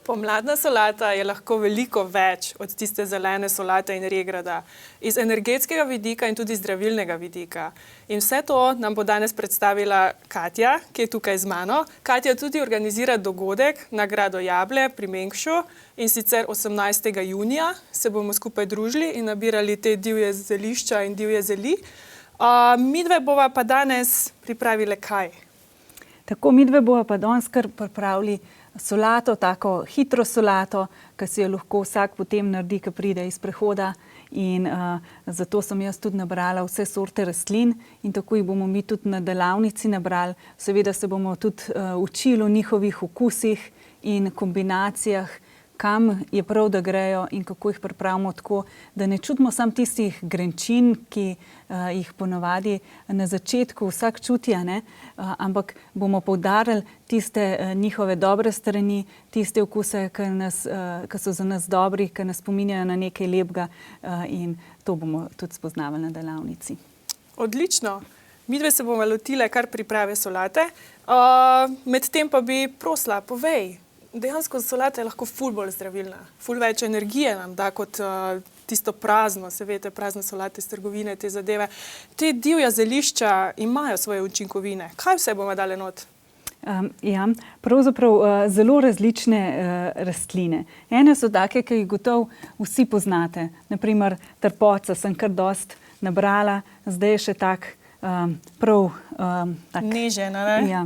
Pomladna solata je lahko veliko več od tiste zelene solate in regrata, iz energetskega vidika in tudi zdravilnega vidika. In vse to nam bo danes predstavila Katja, ki je tukaj z mano. Katja tudi organizira dogodek na gradu Jable pri Mengšu in sicer 18. junija se bomo skupaj družili in nabirali te divje zelišča in divje zeli. Midve bova pa danes pripravile kaj? Tako, midve bova pa danes kar pripravili solato, tako hitro solato, ki si jo lahko vsak potem naredi, ki pride iz prehoda. In zato sem jaz tudi nabrala vse sorte rastlin in tako jih bomo mi tudi na delavnici nabrali. Seveda se bomo tudi učili o njihovih okusih in kombinacijah, kam je prav, da grejo in kako jih pripravimo tako, da ne čutimo samo tistih grenčin, ki jih ponavadi na začetku vsak čuti, ampak bomo poudarili tiste njihove dobre strani, tiste okuse, ki so za nas dobri, ki nas spominjajo na nekaj lepega in to bomo tudi spoznavali na delavnici. Odlično. Midve se bomo lotile kar priprave solate. Medtem pa bi prosila, povej, dejansko solata je lahko ful bolj zdravilna. Ful več energije nam da kot tisto prazno, se veste, prazne solate iz trgovine, te zadeve. Te divja zelišča imajo svoje učinkovine. Kaj vse bomo dali not? Ja, pravzaprav zelo različne rastline. Ene so take, ki jih gotovo vsi poznate. Naprimer, trpoca sem kar dost nabrala, zdaj je še tak prav nežen, ne? Ja,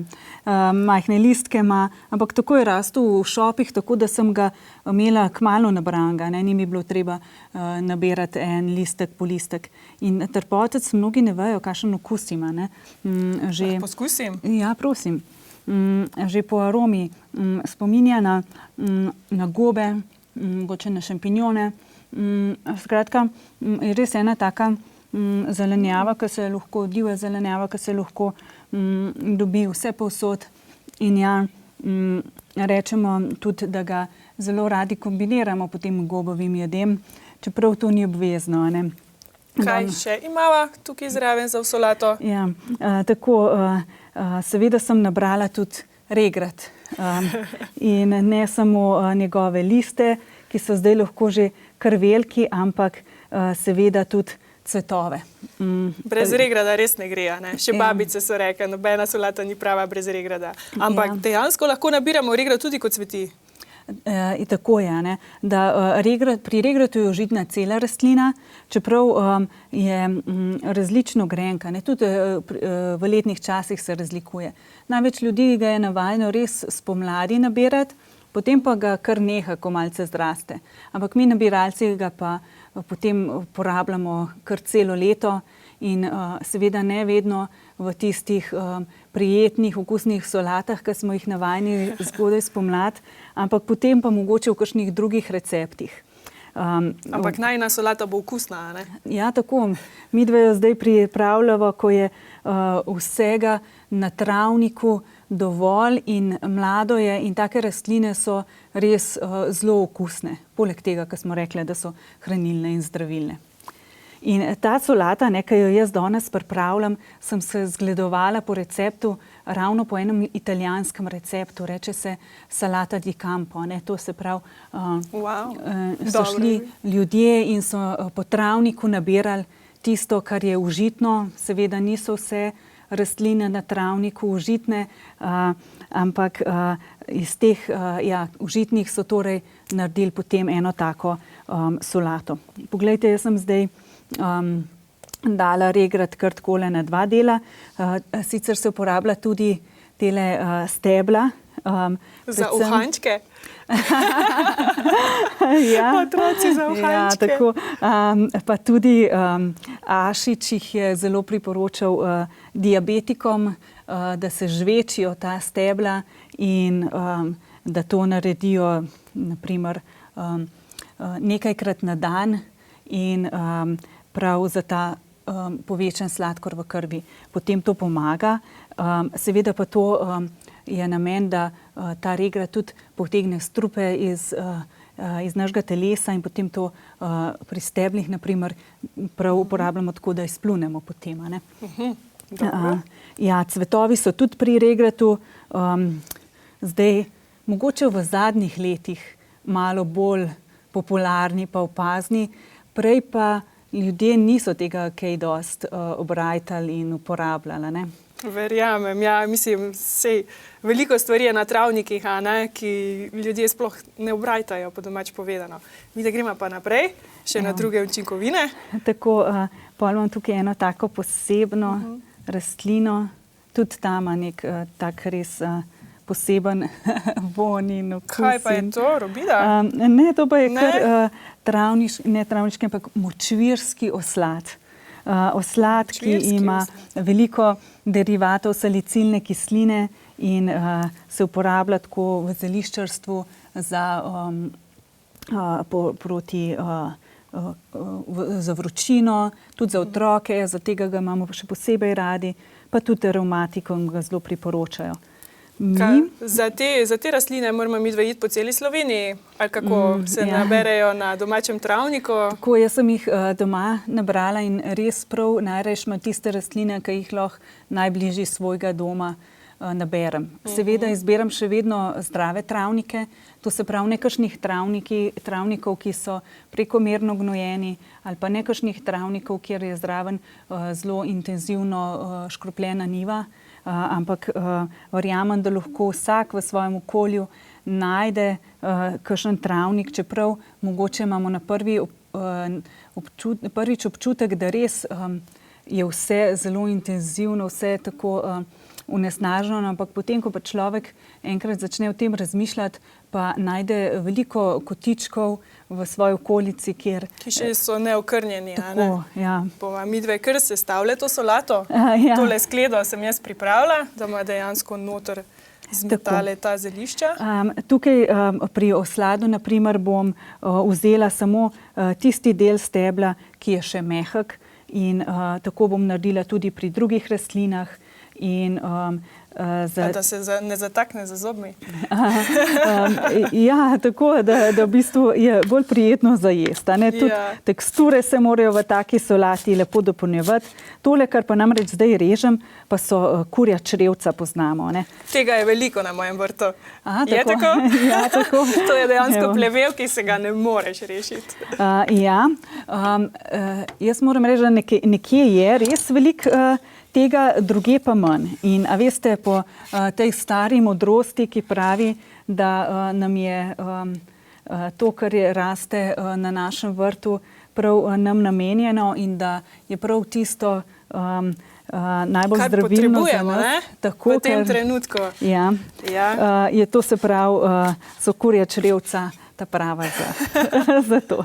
majhne listke ima, ampak tako je rastel v šopih, tako da sem ga imela kmalu nabranega, ni mi bilo treba nabirati en listek po listek. In trpotec mnogi ne vejo, kakšen okus ima. Poskusim? Ja, prosim. Že po aromi spominja na gobe, mogoče na šampinjone. Skratka, je res ena taka zelenjava, ki se lahko, divja zelenjava, ki se lahko dobi vse povsod. In ja, rečemo tudi, da ga zelo radi kombiniramo potem gobovim jedem, čeprav to ni obvezno. Kaj še imava tukaj zraven za solato? Ja, tako, seveda sem nabrala tudi regrat. In ne samo njegove liste, ki so zdaj lahko že kar veliki, ampak seveda tudi cvetove. Brez regrata res ne gre, ne? Še babice so rekle, nobena solata ni prava brez regrata. Ampak dejansko lahko nabiramo regrat tudi kot cveti. Tako je, da pri regratu je užitna cela rastlina, čeprav je različno grenka. Tudi v letnih časih se razlikuje. Največ ljudi ga je navajeno res spomladi nabirati, potem pa ga kar neha, ko malce zraste. Ampak mi nabiralci ga pa potem uporabljamo kar celo leto in seveda ne vedno v tistih prijetnih, okusnih solatah, ki smo jih navajeni zgodaj spomladi, ampak potem pa mogoče v kakšnih drugih receptih. Ampak najina solata bo okusna, ne? Ja, tako. Midve jo zdaj pripravljamo, ko je vsega na travniku dovolj in mlado je in take rastline so res zelo okusne. Poleg tega, ko smo rekli, da so hranilne in zdravilne. In ta solata, ki jo jaz danes pripravljam, sem se zgledovala po receptu, ravno po enem italijanskem receptu, reče se salata di campo. To se pravi, so šli ljudje in so po travniku nabirali tisto, kar je užitno. Seveda niso vse rastline na travniku užitne, ampak iz teh užitnih so torej naredili potem eno tako solato. Poglejte, jaz sem zdaj dala regrat kar takole na 2 dela. Sicer se uporablja tudi tele stebla. Za uhančke? Ja, otroci za uhančke. Ja, tako. Pa tudi Ašič jih je zelo priporočal diabetikom, da se žvečijo ta stebla in da to naredijo naprimer nekajkrat na dan in prav za ta povečan sladkor v krvi. Potem to pomaga. Seveda pa to je namen, da ta regrat tudi potegne strupe iz našega telesa in potem to pri steblih naprimer prav uporabljamo tako, da izplunemo potem. Ja, cvetovi so tudi pri regratu. Zdaj mogoče v zadnjih letih malo bolj popularni pa opazni, prej pa ljudje niso tega kaj dost obrajtali in uporabljali, ne? Verjamem, ja, mislim, veliko stvari je na travnikih, ki ljudje sploh ne obrajtajo, po domač povedano. Mi da gremo pa naprej, še na druge učinkovine. Tako, pol imam tukaj eno tako posebno rastlino, tudi tam ima nek tak res poseben vonj in okus. Kaj pa je to, robida? Ne, to pa je kar travniški, ampak močvirski oslad. Oslad, ki ima veliko derivatov salicilne kisline in se uporablja tako v zeliščarstvu za vročino, tudi za otroke, za tega ga imamo še posebej radi, pa tudi revmatikom ga zelo priporočajo. Za te rastline moramo mi iti po celi Sloveniji, ali kako se naberejo na domačem travniku? Tako, jaz sem jih doma nabrala in res prav najrajši imam tiste rastline, ki jih lahko najbližje svojega doma naberem. Seveda izberem še vedno zdrave travnike, to se pravi nekakšnih travnikov, ki so prekomerno gnojeni, ali pa nekakšnih travnikov, kjer je zraven zelo intenzivno škropljena njiva. Ampak verjamem, da lahko vsak v svojem okolju najde kakšen travnik, čeprav mogoče imamo na prvič občutek, da res je vse zelo intenzivno, vse tako onesnaženo, ampak potem, ko pa človek enkrat začne o tem razmišljati, pa najde veliko kotičkov v svoji okolici, ki še so neokrnjeni. Tako, ja. Bova midve kar sestavlja to solato. Ja. Tole skledo sem jaz pripravila, da ima dejansko noter zmetale ta zelišča. Tukaj pri osladu, na primer, bom vzela samo tisti del stebla, ki je še mehek, in tako bom naredila tudi pri drugih rastlinah. Da se ne zatakne za zobmi. Ja, tako, da v bistvu je bolj prijetno za jesti. Tudi teksture se morajo v taki solati lepo dopolnjevati. Tole, kar pa namreč zdaj režem, pa so kurja črevca, poznamo. Tega je veliko na mojem vrtu. Je tako? tako? Ja, tako. To je dejansko plevel, ki se ga ne moreš rešiti. Jaz moram reči, da nekje je res veliko tega, druge pa manj. In a veste, po tej stari modrosti, ki pravi, da nam je to, kar raste na našem vrtu, prav nam namenjeno in da je prav tisto najbolj zdravilno za nas. Tako, v tem trenutku. Ja. Je to, se pravi, so kurja črevca ta prava za to.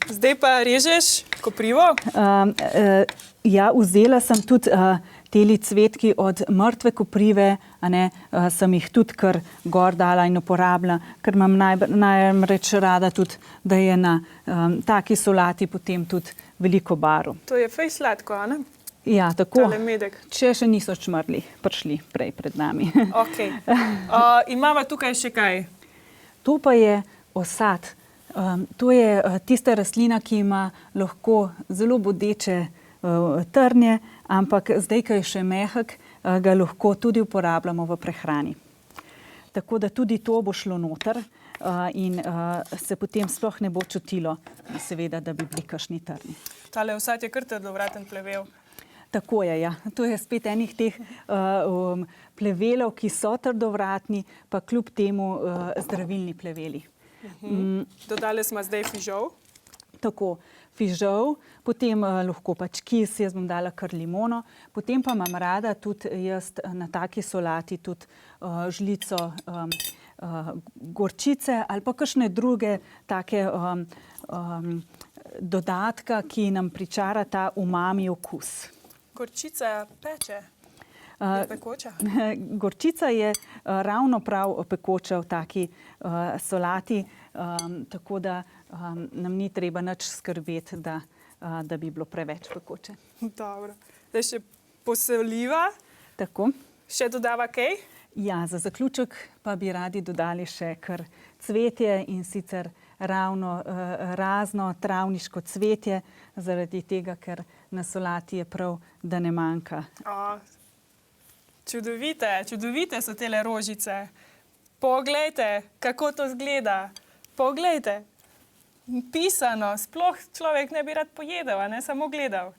Zdaj pa režeš koprivo? Ja, vzela sem tudi teli cvetki od mrtve koprive, sem jih tudi kar gor dala in uporabila, ker imam namreč rada tudi, da je na taki solati potem tudi veliko barv. To je fej sladko, a ne? Ja, tako. Tale medek. Če še niso prišli prej pred nami. Ok. Imamo tukaj še kaj? To pa je osad. To je tista rastlina, ki ima lahko zelo bodeče trnje, ampak zdaj, ko je še mehek, ga lahko tudi uporabljamo v prehrani. Tako da tudi to bo šlo noter in se potem sploh ne bo čutilo, seveda, da bi bili kakšni trnji. Tale osad je kar trdovraten plevel. Tako je, ja. To je spet enih teh plevelov, ki so trdovratni, pa kljub temu zdravilni pleveli. Dodali smo zdaj fižol. Tako, fižol, potem lahko pač kis, jaz bom dala kar limono, potem pa imam rada tudi jaz na taki solati tudi žlico gorčice ali pa kakšne druge take dodatka, ki nam pričara ta umami okus. Gorčica peče? Je pekoča? Gorčica je ravno prav pekoča v taki solati, tako da nam ni treba nič skrbeti, da bi bilo preveč pekoče. Dobro. Zdaj še posoliva. Tako. Še dodava kaj? Ja, za zaključek pa bi radi dodali še kar cvetje, in sicer ravno razno travniško cvetje, zaradi tega, ker na solati je prav, da ne manjka. Čudovite so tele rožice. Poglejte, kako to zgleda. Poglejte. Pisano, sploh človek ne bi rad pojedel, a ne samo gledal.